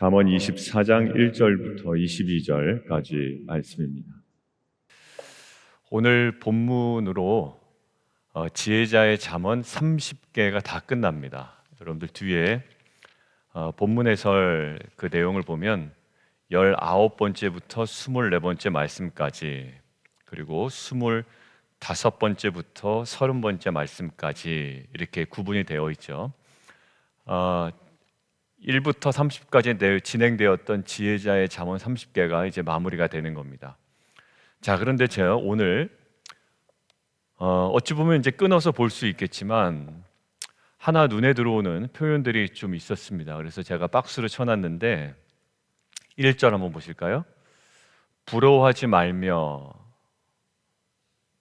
잠언 24장 1절부터 22절까지 말씀입니다. 오늘 본문으로 지혜자의 잠언 30개가 다 끝납니다. 여러분들 뒤에 본문 해설 그 내용을 보면 19번째부터 24번째 말씀까지, 그리고 25번째부터 30번째 말씀까지 이렇게 구분이 되어 있죠. 1부터 30까지 진행되었던 지혜자의 잠언 30개가 이제 마무리가 되는 겁니다. 자, 그런데 제가 오늘 어찌 보면 이제 끊어서 볼 수 있겠지만 하나 눈에 들어오는 표현들이 좀 있었습니다. 그래서 제가 박스로 쳐놨는데 1절 한번 보실까요? 부러워하지 말며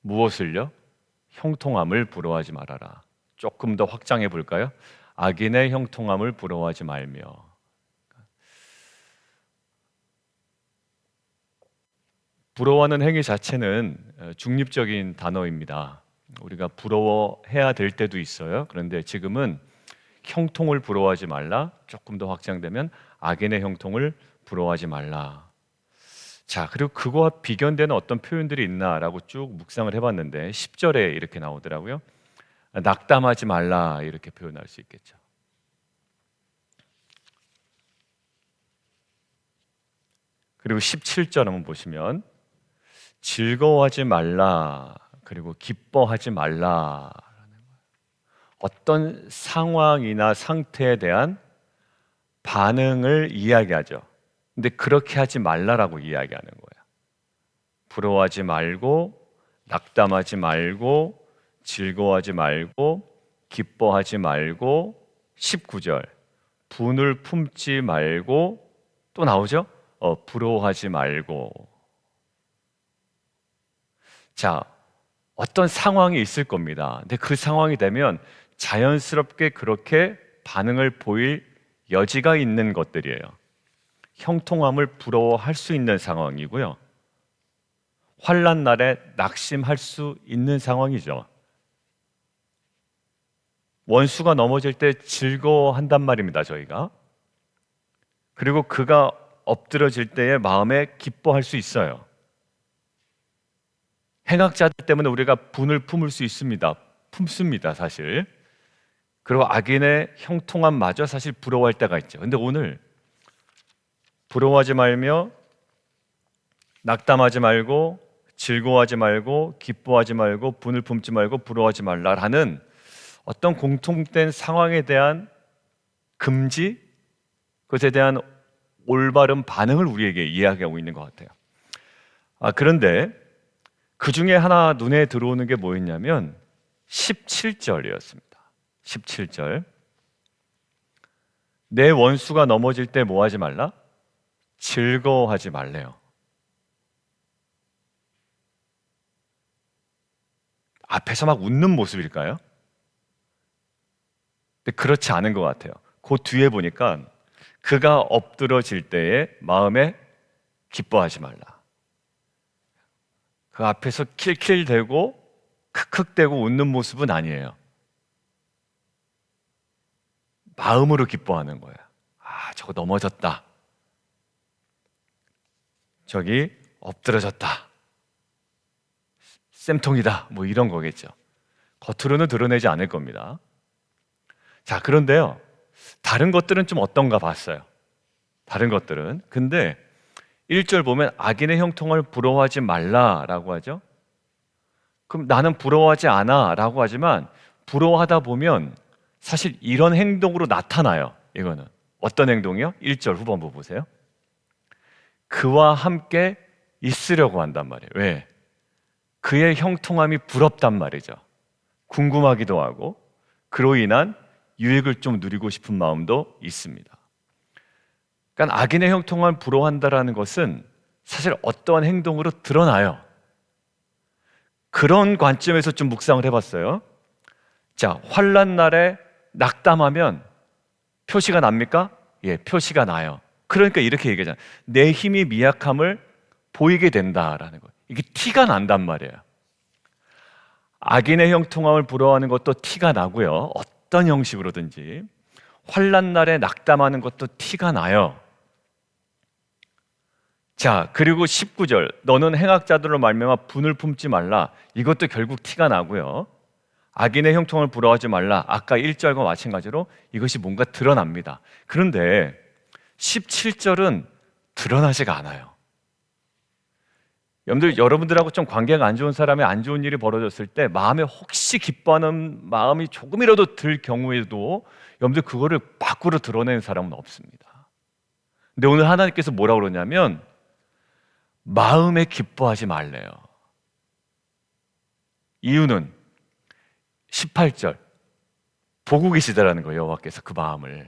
무엇을요? 형통함을 부러워하지 말아라. 조금 더 확장해 볼까요? 악인의 형통함을 부러워하지 말며. 부러워하는 행위 자체는 중립적인 단어입니다. 우리가 부러워해야 될 때도 있어요. 그런데 지금은 형통을 부러워하지 말라, 조금 더 확장되면 악인의 형통을 부러워하지 말라. 자, 그리고 그거와 비견되는 어떤 표현들이 있나라고 쭉 묵상을 해봤는데 10절에 이렇게 나오더라고요. 낙담하지 말라, 이렇게 표현할 수 있겠죠. 그리고 17절 한번 보시면 즐거워하지 말라, 그리고 기뻐하지 말라. 어떤 상황이나 상태에 대한 반응을 이야기하죠. 근데 그렇게 하지 말라라고 이야기하는 거예요. 부러워하지 말고, 낙담하지 말고, 즐거워하지 말고, 기뻐하지 말고. 19절 분을 품지 말고, 또 나오죠? 부러워하지 말고. 자, 어떤 상황이 있을 겁니다. 근데 그 상황이 되면 자연스럽게 그렇게 반응을 보일 여지가 있는 것들이에요. 형통함을 부러워할 수 있는 상황이고요, 환난 날에 낙심할 수 있는 상황이죠. 원수가 넘어질 때 즐거워한단 말입니다, 저희가. 그리고 그가 엎드러질 때에 마음에 기뻐할 수 있어요. 행악자들 때문에 우리가 분을 품을 수 있습니다. 품습니다, 사실. 그리고 악인의 형통함마저 사실 부러워할 때가 있죠. 근데 오늘 부러워하지 말며, 낙담하지 말고, 즐거워하지 말고, 기뻐하지 말고, 분을 품지 말고, 부러워하지 말라라는 어떤 공통된 상황에 대한 금지, 그것에 대한 올바른 반응을 우리에게 이야기하고 있는 것 같아요. 그런데 그 중에 하나 눈에 들어오는 게 뭐였냐면 17절이었습니다. 17절. 내 원수가 넘어질 때 뭐 하지 말라? 즐거워하지 말래요. 앞에서 막 웃는 모습일까요? 근데 그렇지 않은 것 같아요. 그 뒤에 보니까 그가 엎드러질 때에 마음에 기뻐하지 말라. 그 앞에서 킬킬대고 크크대고 웃는 모습은 아니에요. 마음으로 기뻐하는 거예요. 저거 넘어졌다, 저기 엎드러졌다, 쌤통이다, 뭐 이런 거겠죠. 겉으로는 드러내지 않을 겁니다. 자, 그런데요, 다른 것들은 좀 어떤가 봤어요. 다른 것들은. 근데 1절 보면 악인의 형통을 부러워하지 말라라고 하죠. 그럼 나는 부러워하지 않아 라고 하지만 부러워하다 보면 사실 이런 행동으로 나타나요. 이거는 어떤 행동이요? 1절 후반부 보세요. 그와 함께 있으려고 한단 말이에요. 왜? 그의 형통함이 부럽단 말이죠. 궁금하기도 하고, 그로 인한 유익을 좀 누리고 싶은 마음도 있습니다. 그러니까 악인의 형통함을 부러워한다라는 것은 사실 어떠한 행동으로 드러나요. 그런 관점에서 좀 묵상을 해봤어요. 자, 환난 날에 낙담하면 표시가 납니까? 예, 표시가 나요. 그러니까 이렇게 얘기하잖아요. 내 힘이 미약함을 보이게 된다라는 거예요. 이게 티가 난단 말이에요. 악인의 형통함을 부러워하는 것도 티가 나고요, 어떤 형식으로든지 환난 날에 낙담하는 것도 티가 나요. 자, 그리고 19절, 너는 행악자들로 말미암아 분을 품지 말라. 이것도 결국 티가 나고요. 악인의 형통을 부러워하지 말라. 아까 1절과 마찬가지로 이것이 뭔가 드러납니다. 그런데 17절은 드러나지가 않아요. 여러분들하고 좀 관계가 안 좋은 사람의 안 좋은 일이 벌어졌을 때 마음에 혹시 기뻐하는 마음이 조금이라도 들 경우에도 여러분들 그거를 밖으로 드러내는 사람은 없습니다. 근데 오늘 하나님께서 뭐라고 그러냐면 마음에 기뻐하지 말래요. 이유는 18절 보고 계시다라는 거예요. 여호와께서 그 마음을.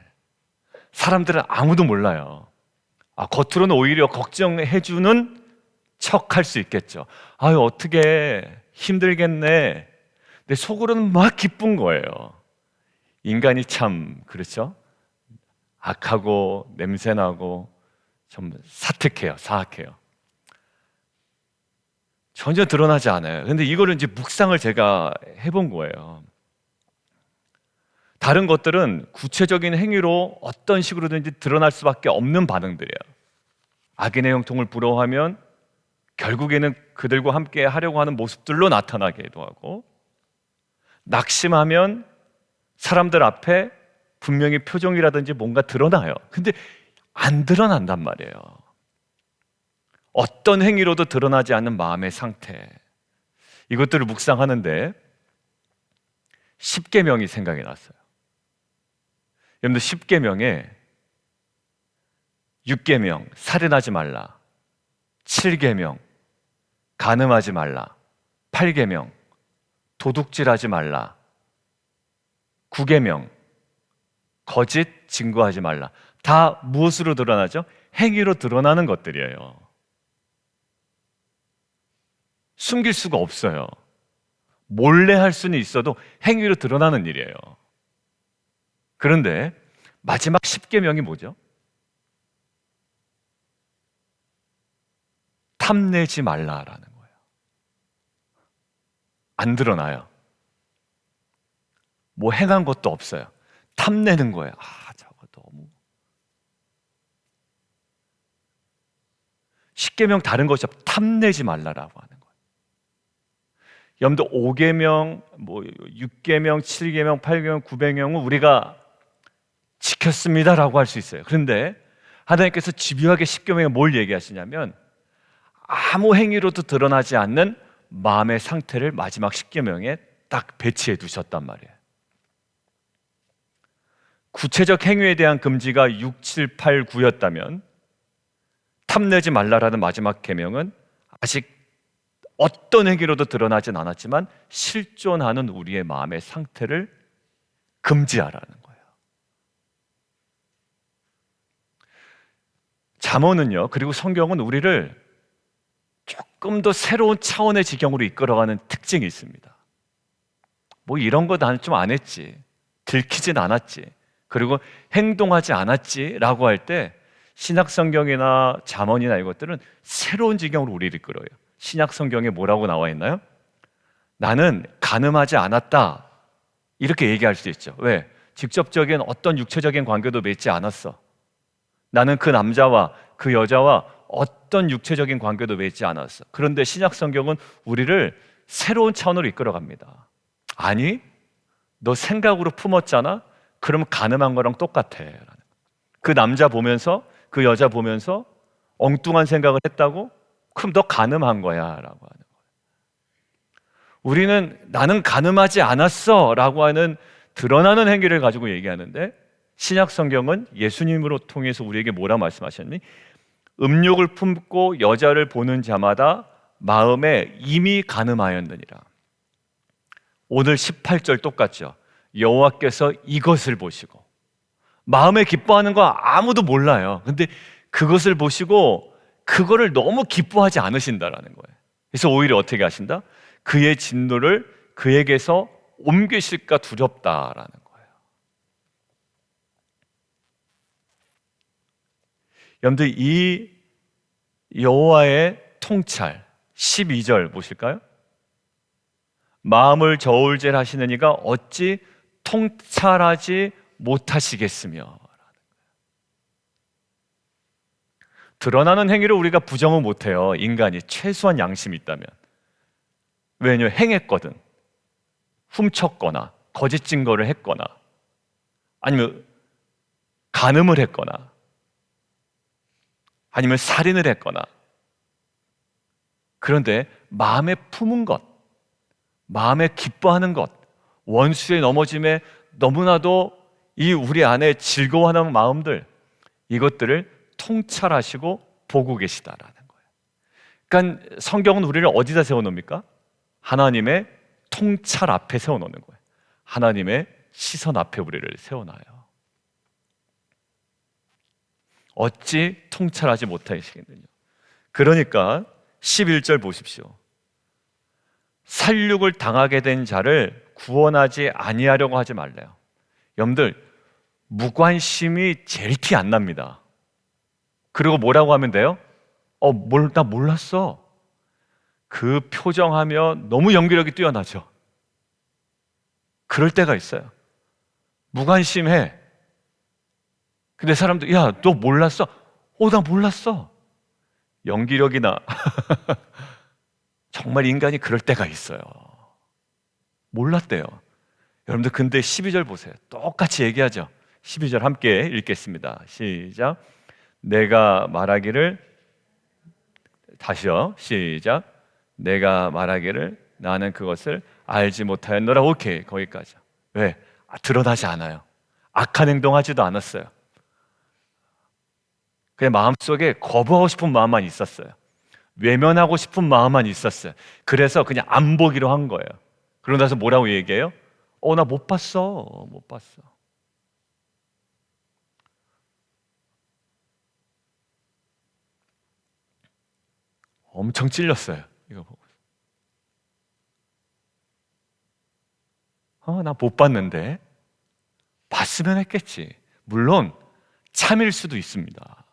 사람들은 아무도 몰라요. 겉으로는 오히려 걱정해주는 척 할 수 있겠죠. 아유, 어떻게 힘들겠네. 근데 속으로는 막 기쁜 거예요. 인간이 참 그렇죠. 악하고 냄새나고 좀 사특해요. 사악해요. 전혀 드러나지 않아요. 근데 이거를 이제 묵상을 제가 해본 거예요. 다른 것들은 구체적인 행위로 어떤 식으로든지 드러날 수밖에 없는 반응들이에요. 악인의 형통을 부러워하면 결국에는 그들과 함께 하려고 하는 모습들로 나타나기도 하고, 낙심하면 사람들 앞에 분명히 표정이라든지 뭔가 드러나요. 근데 안 드러난단 말이에요. 어떤 행위로도 드러나지 않는 마음의 상태, 이것들을 묵상하는데 십계명이 생각이 났어요. 여러분들 십계명에 6계명 살인하지 말라, 7계명 간음하지 말라, 8계명 도둑질하지 말라, 9계명 거짓 증거하지 말라. 다 무엇으로 드러나죠? 행위로 드러나는 것들이에요. 숨길 수가 없어요. 몰래 할 수는 있어도 행위로 드러나는 일이에요. 그런데 마지막 10계명이 뭐죠? 탐내지 말라라는 거예요. 안 드러나요. 뭐 행한 것도 없어요. 탐내는 거예요. 저거 너무. 10계명 다른 것이 없어. 탐내지 말라라고 하는 거예요. 여러분들 5계명, 6계명, 7계명, 8계명, 9계명은 우리가 지켰습니다라고 할 수 있어요. 그런데 하나님께서 집요하게 10계명에 뭘 얘기하시냐면 아무 행위로도 드러나지 않는 마음의 상태를 마지막 10계명에 딱 배치해 두셨단 말이에요. 구체적 행위에 대한 금지가 6, 7, 8, 9였다면 탐내지 말라라는 마지막 계명은 아직 어떤 행위로도 드러나진 않았지만 실존하는 우리의 마음의 상태를 금지하라는 거예요. 잠언은요, 그리고 성경은 우리를 조금 더 새로운 차원의 지경으로 이끌어가는 특징이 있습니다. 뭐 이런 거 나는 좀 안 했지, 들키진 않았지, 그리고 행동하지 않았지 라고 할 때 신약 성경이나 잠언이나 이것들은 새로운 지경으로 우리를 이끌어요. 신약 성경에 뭐라고 나와 있나요? 나는 간음하지 않았다, 이렇게 얘기할 수 있죠. 왜? 직접적인 어떤 육체적인 관계도 맺지 않았어. 나는 그 남자와 그 여자와 어떤 육체적인 관계도 맺지 않았어. 그런데 신약 성경은 우리를 새로운 차원으로 이끌어갑니다. 아니, 너 생각으로 품었잖아? 그러면 간음한 거랑 똑같아. 그 남자 보면서, 그 여자 보면서 엉뚱한 생각을 했다고? 그럼 너 간음한 거야 라고 하는 거예요. 우리는 나는 간음하지 않았어 라고 하는 드러나는 행위를 가지고 얘기하는데, 신약 성경은 예수님으로 통해서 우리에게 뭐라 말씀하셨니? 음욕을 품고 여자를 보는 자마다 마음에 이미 간음하였느니라. 오늘 18절 똑같죠. 여호와께서 이것을 보시고, 마음에 기뻐하는 거 아무도 몰라요. 근데 그것을 보시고 그거를 너무 기뻐하지 않으신다라는 거예요. 그래서 오히려 어떻게 하신다? 그의 진노를 그에게서 옮기실까 두렵다라는 거예요. 여러분들, 이 여호와의 통찰 12절 보실까요? 마음을 저울질 하시는 이가 어찌 통찰하지 못하시겠으며. 드러나는 행위를 우리가 부정은 못해요. 인간이 최소한 양심이 있다면. 왜냐면 행했거든, 훔쳤거나 거짓 증거를 했거나 아니면 간음을 했거나 아니면 살인을 했거나. 그런데 마음에 품은 것, 마음에 기뻐하는 것, 원수의 넘어짐에 너무나도 이 우리 안에 즐거워하는 마음들, 이것들을 통찰하시고 보고 계시다라는 거예요. 그러니까 성경은 우리를 어디다 세워놓습니까? 하나님의 통찰 앞에 세워놓는 거예요. 하나님의 시선 앞에 우리를 세워놔요. 어찌 통찰하지 못하시겠느냐. 그러니까 11절 보십시오. 살육을 당하게 된 자를 구원하지 아니하려고 하지 말래요. 여러분들, 무관심이 제일 티 안 납니다. 그리고 뭐라고 하면 돼요? 나 몰랐어. 그 표정하면 너무 연기력이 뛰어나죠. 그럴 때가 있어요. 무관심해. 근데 사람들, 야, 너 몰랐어? 나 몰랐어. 연기력이나 정말 인간이 그럴 때가 있어요. 몰랐대요. 여러분들, 근데 12절 보세요. 똑같이 얘기하죠. 12절 함께 읽겠습니다. 시작. 내가 말하기를, 다시요. 시작. 내가 말하기를 나는 그것을 알지 못하였노라. 오케이, 거기까지. 왜? 드러나지 않아요. 악한 행동하지도 않았어요. 그냥 마음속에 거부하고 싶은 마음만 있었어요. 외면하고 싶은 마음만 있었어요. 그래서 그냥 안 보기로 한 거예요. 그러고 나서 뭐라고 얘기해요? 나 못 봤어. 못 봤어. 엄청 찔렸어요. 이거 보고. 나 못 봤는데. 봤으면 했겠지. 물론 참일 수도 있습니다.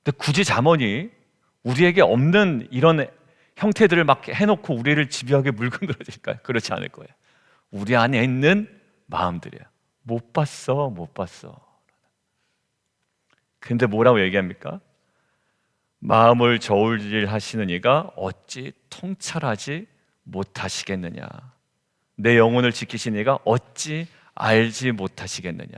근데 굳이 잠언이 우리에게 없는 이런 형태들을 막 해놓고 우리를 집요하게 물고 늘어질까요? 그렇지 않을 거예요. 우리 안에 있는 마음들이에요. 못 봤어, 못 봤어. 근데 뭐라고 얘기합니까? 마음을 저울질하시는 이가 어찌 통찰하지 못하시겠느냐. 내 영혼을 지키신 이가 어찌 알지 못하시겠느냐.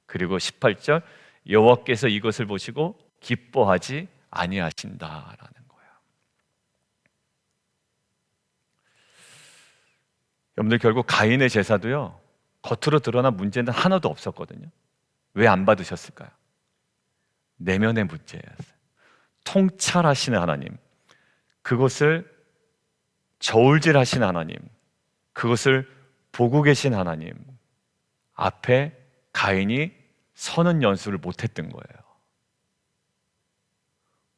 그리고 18절, 여호와께서 이것을 보시고 기뻐하지 아니하신다라는 거예요. 여러분들, 결국 가인의 제사도요, 겉으로 드러난 문제는 하나도 없었거든요. 왜 안 받으셨을까요? 내면의 문제였어요. 통찰하시는 하나님, 그것을 저울질하시는 하나님, 그것을 보고 계신 하나님 앞에 가인이 서는 연습을 못했던 거예요.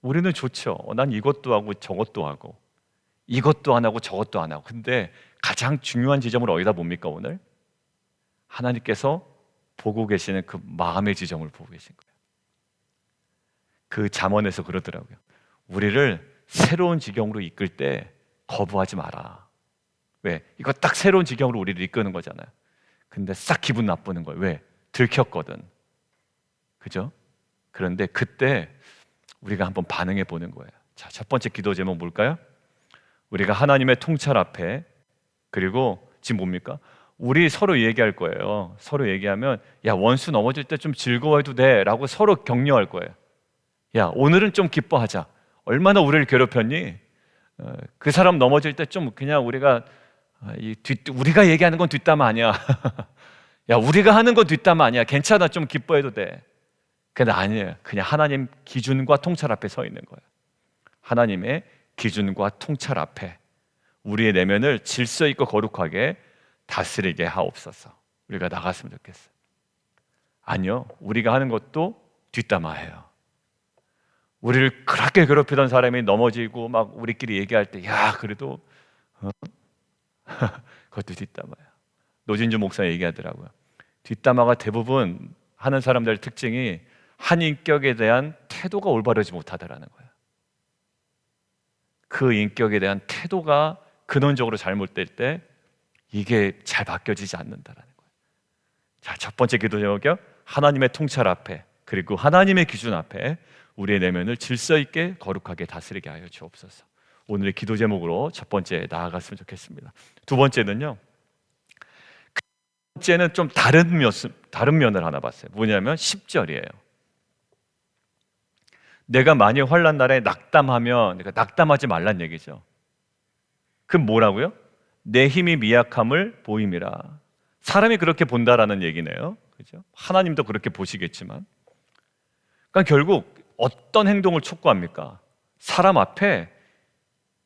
우리는 좋죠. 난 이것도 하고 저것도 하고, 이것도 안 하고 저것도 안 하고. 근데 가장 중요한 지점을 어디다 봅니까? 오늘 하나님께서 보고 계시는 그 마음의 지점을 보고 계신 거예요. 그 잠언에서 그러더라고요. 우리를 새로운 지경으로 이끌 때 거부하지 마라. 왜? 이거 딱 새로운 지경으로 우리를 이끄는 거잖아요. 근데 싹 기분 나쁘는 거예요. 왜? 들켰거든. 그죠? 그런데 그때 우리가 한번 반응해 보는 거예요. 자, 첫 번째 기도 제목 뭘까요? 우리가 하나님의 통찰 앞에, 그리고 지금 뭡니까? 우리 서로 얘기할 거예요. 서로 얘기하면, 야, 원수 넘어질 때 좀 즐거워해도 돼 라고 서로 격려할 거예요. 야, 오늘은 좀 기뻐하자. 얼마나 우리를 괴롭혔니? 그 사람 넘어질 때 좀 그냥 우리가 우리가 얘기하는 건 뒷담화 아니야. 야, 우리가 하는 건 뒷담화 아니야. 괜찮아, 좀 기뻐해도 돼. 근데 아니에요. 그냥 하나님 기준과 통찰 앞에 서 있는 거예요. 하나님의 기준과 통찰 앞에 우리의 내면을 질서 있고 거룩하게 다스리게 하옵소서. 우리가 나갔으면 좋겠어요. 아니요, 우리가 하는 것도 뒷담화예요. 우리를 그렇게 괴롭히던 사람이 넘어지고 막 우리끼리 얘기할 때, 야, 그래도 그것도 뒷담화야. 노진주 목사 얘기하더라고요. 뒷담화가 대부분 하는 사람들의 특징이 한 인격에 대한 태도가 올바르지 못하다라는 거예요. 그 인격에 대한 태도가 근원적으로 잘못될 때 이게 잘 바뀌어지지 않는다라는 거예요. 자, 첫 번째 기도 제목이요, 하나님의 통찰 앞에 그리고 하나님의 기준 앞에 우리의 내면을 질서 있게 거룩하게 다스리게 하여 주옵소서. 오늘의 기도 제목으로 첫 번째 나아갔으면 좋겠습니다. 두 번째는요, 번째는 좀 다른 면을 하나 봤어요. 뭐냐면 10절이에요. 내가 만일 환난 날에 낙담하면, 그러니까 낙담하지 말란 얘기죠. 그럼 뭐라고요? 내 힘이 미약함을 보임이라. 사람이 그렇게 본다라는 얘기네요. 그죠? 하나님도 그렇게 보시겠지만, 그러니까 결국 어떤 행동을 촉구합니까? 사람 앞에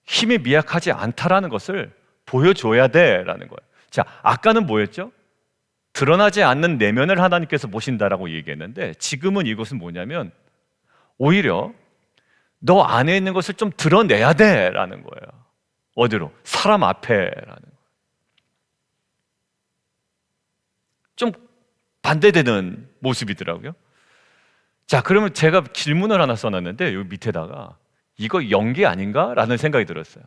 힘이 미약하지 않다라는 것을 보여줘야 돼라는 거예요. 자, 아까는 뭐였죠? 드러나지 않는 내면을 하나님께서 보신다라고 얘기했는데, 지금은 이것은 뭐냐면 오히려 너 안에 있는 것을 좀 드러내야 돼라는 거예요. 어디로? 사람 앞에라는 거예요. 좀 반대되는 모습이더라고요. 자, 그러면 제가 질문을 하나 써놨는데 여기 밑에다가 이거 연기 아닌가? 라는 생각이 들었어요.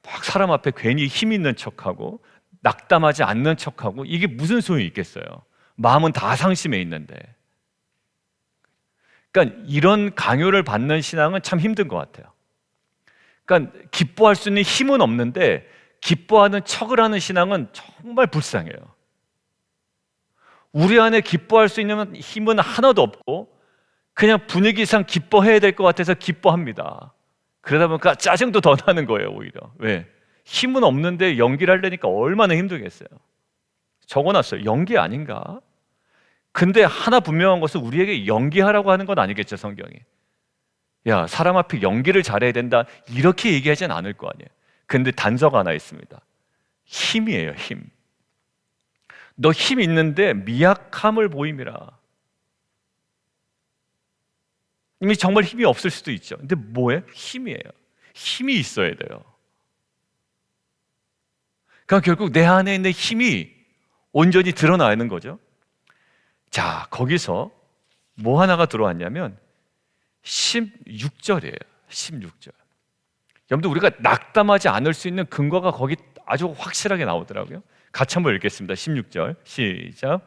막 사람 앞에 괜히 힘 있는 척하고 낙담하지 않는 척하고 이게 무슨 소용이 있겠어요? 마음은 다 상심해 있는데. 그러니까 이런 강요를 받는 신앙은 참 힘든 것 같아요. 그러니까 기뻐할 수 있는 힘은 없는데 기뻐하는 척을 하는 신앙은 정말 불쌍해요. 우리 안에 기뻐할 수 있는 힘은 하나도 없고 그냥 분위기상 기뻐해야 될 것 같아서 기뻐합니다. 그러다 보니까 짜증도 더 나는 거예요, 오히려. 왜? 힘은 없는데 연기를 하려니까 얼마나 힘들겠어요. 적어놨어요. 연기 아닌가? 근데 하나 분명한 것은 우리에게 연기하라고 하는 건 아니겠죠, 성경이. 야, 사람 앞에 연기를 잘해야 된다 이렇게 얘기하진 않을 거 아니에요. 근데 단서가 하나 있습니다. 힘이에요, 힘. 너 힘 있는데 미약함을 보임이라. 이미 정말 힘이 없을 수도 있죠. 근데 뭐예요? 힘이에요. 힘이 있어야 돼요. 그러니까 결국 내 안에 있는 힘이 온전히 드러나는 거죠. 자, 거기서 뭐 하나가 들어왔냐면 16절이에요. 16절. 여러분들 우리가 낙담하지 않을 수 있는 근거가 거기 아주 확실하게 나오더라고요. 같이 한번 읽겠습니다. 16절 시작.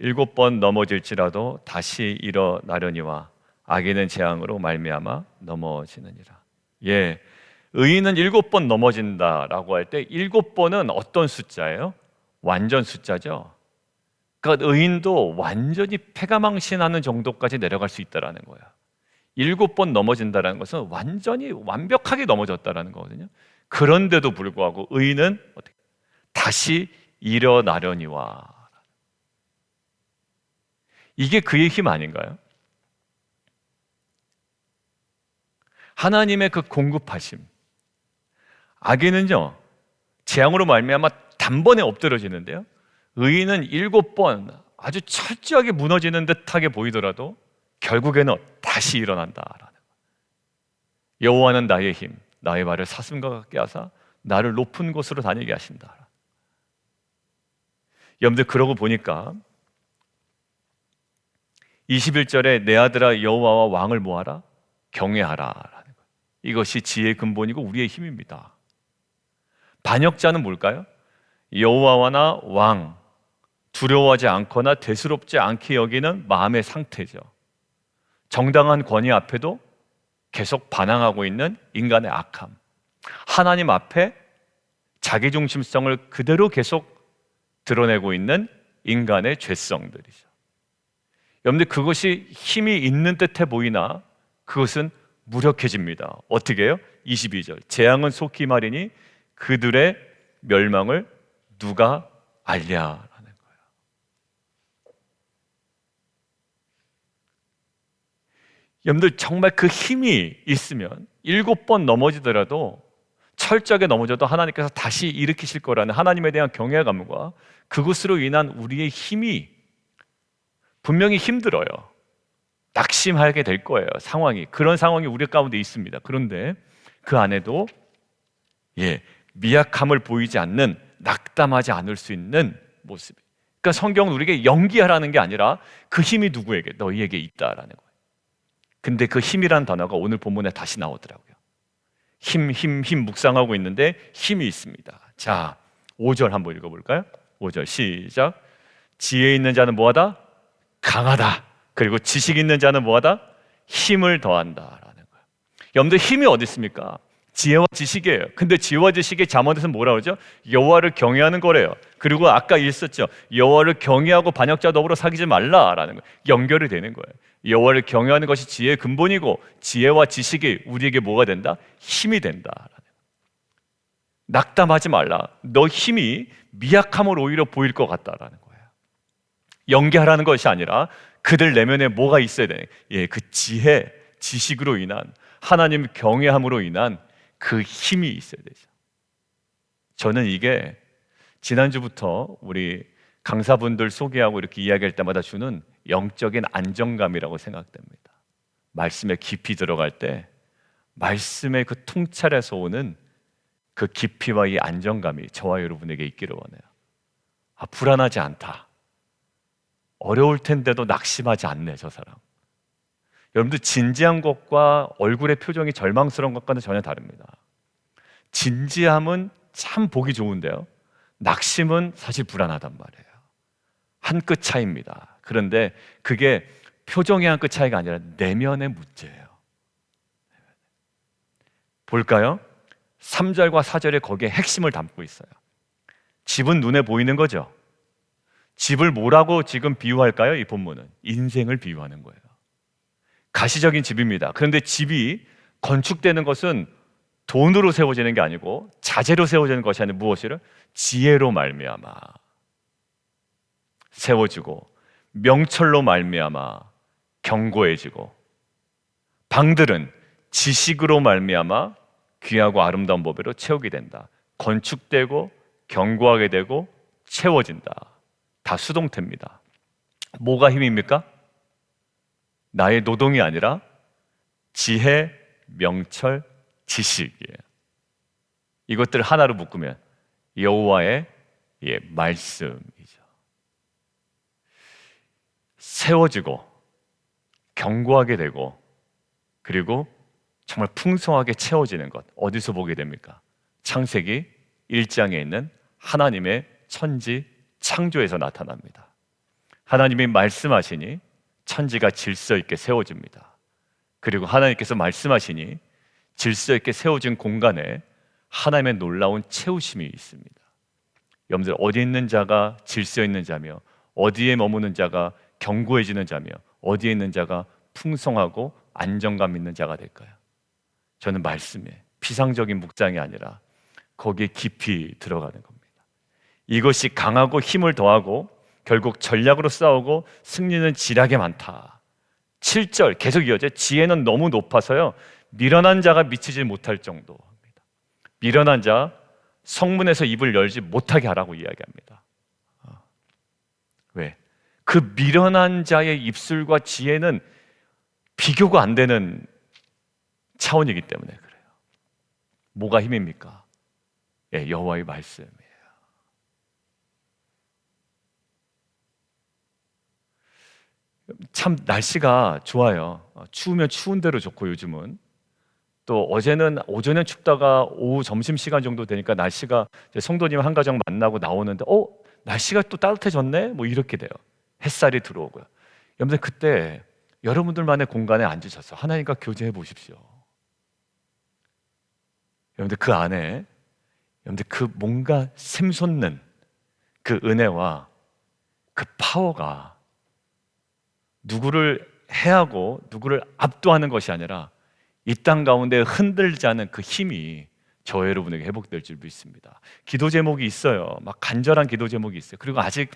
7번 넘어질지라도 다시 일어나려니와 악인은 재앙으로 말미암아 넘어지느니라. 예, 의인은 7번 넘어진다라고 할 때 7번은 어떤 숫자예요? 완전 숫자죠. 그러니까 의인도 완전히 패가망신하는 정도까지 내려갈 수 있다라는 거예요. 7번 넘어진다라는 것은 완전히 완벽하게 넘어졌다라는 거거든요. 그런데도 불구하고 의인은 어떻게? 다시 일어나려니와. 이게 그의 힘 아닌가요? 하나님의 그 공급하심. 악인은요, 재앙으로 말미암아 단번에 엎드러지는데요, 의인은 7번 아주 철저하게 무너지는 듯하게 보이더라도 결국에는 다시 일어난다라는 거예요. 여호와는 나의 힘, 나의 발을 사슴과 같게 하사 나를 높은 곳으로 다니게 하신다. 여러분들 그러고 보니까 21절에 내 아들아 여호와와 왕을 뭐하라? 경외하라라는 거예요. 이것이 지혜의 근본이고 우리의 힘입니다. 반역자는 뭘까요? 여호와나 왕, 두려워하지 않거나 대수롭지 않게 여기는 마음의 상태죠. 정당한 권위 앞에도 계속 반항하고 있는 인간의 악함, 하나님 앞에 자기중심성을 그대로 계속 드러내고 있는 인간의 죄성들이죠. 여러분들 그것이 힘이 있는 듯해 보이나 그것은 무력해집니다. 어떻게 해요? 22절 재앙은 속히 말이니 그들의 멸망을 누가 알랴라는 거예요. 여러분들 정말 그 힘이 있으면 7번 넘어지더라도 철저하게 넘어져도 하나님께서 다시 일으키실 거라는 하나님에 대한 경외감과 그것으로 인한 우리의 힘이 분명히 힘들어요. 낙심하게 될 거예요. 상황이. 그런 상황이 우리 가운데 있습니다. 그런데 그 안에도 미약함을 보이지 않는, 낙담하지 않을 수 있는 모습. 그러니까 성경은 우리에게 연기하라는 게 아니라 그 힘이 누구에게? 너희에게 있다라는 거예요. 근데 그 힘이라는 단어가 오늘 본문에 다시 나오더라고요. 힘 묵상하고 있는데 힘이 있습니다. 자, 5절 한번 읽어볼까요? 5절 시작. 지혜 있는 자는 뭐하다? 강하다. 그리고 지식 있는 자는 뭐하다? 힘을 더한다라는 거예요. 여러분들 힘이 어디 있습니까? 지혜와 지식이에요. 근데 지혜와 지식의 잠언에서 뭐라 그러죠? 여호와를 경외하는 거래요. 그리고 아까 있었죠. 여호와를 경외하고 반역자 더불어 사귀지 말라라는 거예요. 연결이 되는 거예요. 여호와를 경외하는 것이 지혜의 근본이고 지혜와 지식이 우리에게 뭐가 된다? 힘이 된다. 낙담하지 말라. 너 힘이 미약함을 오히려 보일 것 같다라는 거예요. 연계하라는 것이 아니라 그들 내면에 뭐가 있어야 되는, 그 지혜, 지식으로 인한 하나님 경외함으로 인한 그 힘이 있어야 되죠. 저는 이게 지난주부터 우리 강사분들 소개하고 이렇게 이야기할 때마다 주는 영적인 안정감이라고 생각됩니다. 말씀에 깊이 들어갈 때 말씀의 그 통찰에서 오는 그 깊이와 이 안정감이 저와 여러분에게 있기를 원해요. 불안하지 않다. 어려울 텐데도 낙심하지 않네, 저 사람. 여러분들 진지한 것과 얼굴의 표정이 절망스러운 것과는 전혀 다릅니다. 진지함은 참 보기 좋은데요, 낙심은 사실 불안하단 말이에요. 한 끗 차이입니다. 그런데 그게 표정의 한 끗 차이가 아니라 내면의 문제예요. 볼까요? 3절과 4절에 거기에 핵심을 담고 있어요. 집은 눈에 보이는 거죠. 집을 뭐라고 지금 비유할까요? 이 본문은 인생을 비유하는 거예요. 가시적인 집입니다. 그런데 집이 건축되는 것은 돈으로 세워지는 게 아니고 자재로 세워지는 것이 아니라 무엇이를? 지혜로 말미암아 세워지고 명철로 말미암아 견고해지고, 방들은 지식으로 말미암아 귀하고 아름다운 보배로 채우게 된다. 건축되고 견고하게 되고 채워진다. 다 수동태입니다. 뭐가 힘입니까? 나의 노동이 아니라 지혜, 명철, 지식이에요. 이것들을 하나로 묶으면 여호와의 말씀이죠. 세워지고 견고하게 되고 그리고 정말 풍성하게 채워지는 것, 어디서 보게 됩니까? 창세기 1장에 있는 하나님의 천지 창조에서 나타납니다. 하나님이 말씀하시니 천지가 질서 있게 세워집니다. 그리고 하나님께서 말씀하시니 질서 있게 세워진 공간에 하나님의 놀라운 채우심이 있습니다. 여러분들, 어디 있는 자가 질서 있는 자며 어디에 머무는 자가 견고해지는 자며 어디에 있는 자가 풍성하고 안정감 있는 자가 될까요? 저는 말씀에 피상적인 묵상이 아니라 거기에 깊이 들어가는 겁니다. 이것이 강하고 힘을 더하고 결국 전략으로 싸우고 승리는 지략에 많다. 7절 계속 이어져. 지혜는 너무 높아서요, 미련한 자가 미치지 못할 정도입니다. 미련한 자 성문에서 입을 열지 못하게 하라고 이야기합니다. 왜? 그 미련한 자의 입술과 지혜는 비교가 안 되는 차원이기 때문에 그래요. 뭐가 힘입니까? 여호와의 말씀이에요. 참 날씨가 좋아요. 추우면 추운 대로 좋고, 요즘은 또 어제는 오전엔 춥다가 오후 점심시간 정도 되니까 날씨가, 성도님 한 가정 만나고 나오는데 날씨가 또 따뜻해졌네? 뭐 이렇게 돼요. 햇살이 들어오고요. 여러분들, 그때 여러분들만의 공간에 앉으셔서 하나님과 교제해 보십시오. 여러분들, 그 안에 여러분들 그 뭔가 샘솟는 그 은혜와 그 파워가 누구를 해하고 누구를 압도하는 것이 아니라 이 땅 가운데 흔들지 않은 그 힘이 저 여러분에게 회복될 줄 믿습니다. 기도 제목이 있어요. 막 간절한 기도 제목이 있어요. 그리고 아직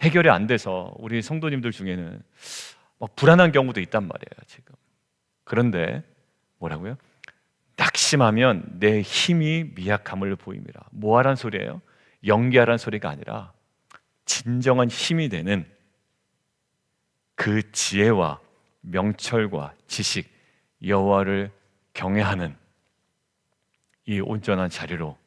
해결이 안 돼서 우리 성도님들 중에는 막 불안한 경우도 있단 말이에요, 지금. 그런데 뭐라고요? 낙심하면 내 힘이 미약함을 보임이라. 뭐하란 소리예요? 연기하란 소리가 아니라 진정한 힘이 되는 그 지혜와 명철과 지식, 여호와를 경외하는 이 온전한 자리로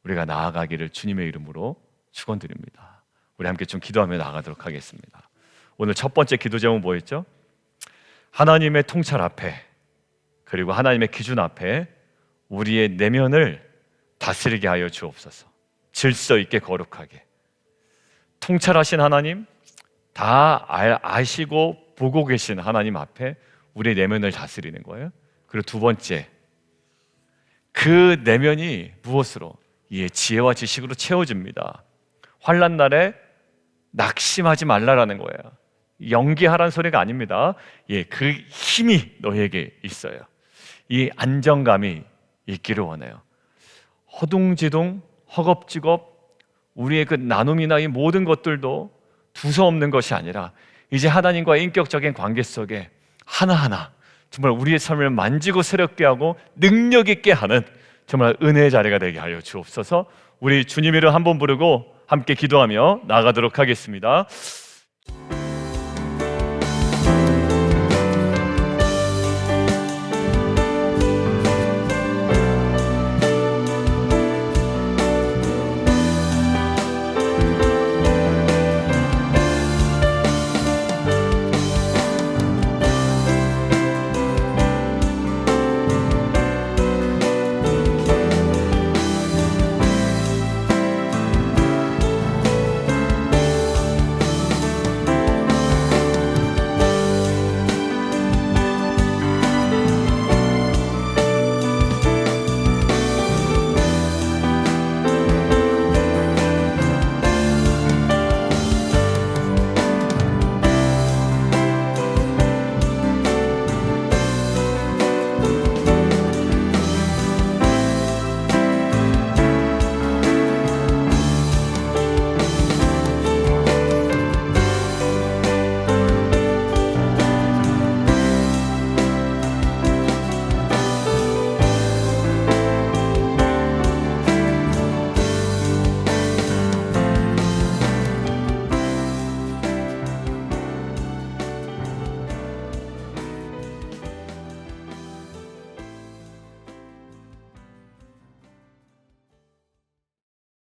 우리가 나아가기를 주님의 이름으로 축원드립니다. 우리 함께 좀 기도하며 나아가도록 하겠습니다. 오늘 첫 번째 기도 제목은 뭐였죠? 하나님의 통찰 앞에, 그리고 하나님의 기준 앞에 우리의 내면을 다스리게 하여 주옵소서. 질서 있게 거룩하게 통찰하신 하나님, 다 아시고 보고 계신 하나님 앞에 우리의 내면을 다스리는 거예요. 그리고 두 번째, 그 내면이 무엇으로? 예, 지혜와 지식으로 채워집니다. 환난 날에 낙심하지 말라라는 거예요. 연기하라는 소리가 아닙니다. 예, 그 힘이 너에게 있어요. 이 안정감이 있기를 원해요. 허둥지둥, 허겁지겁 우리의 그 나눔이나 이 모든 것들도 두서없는 것이 아니라 이제 하나님과의 인격적인 관계 속에 하나하나 정말 우리의 삶을 만지고 새롭게 하고 능력 있게 하는 정말 은혜의 자리가 되게 하여 주옵소서. 우리 주님 이름 한번 부르고 함께 기도하며 나아가도록 하겠습니다.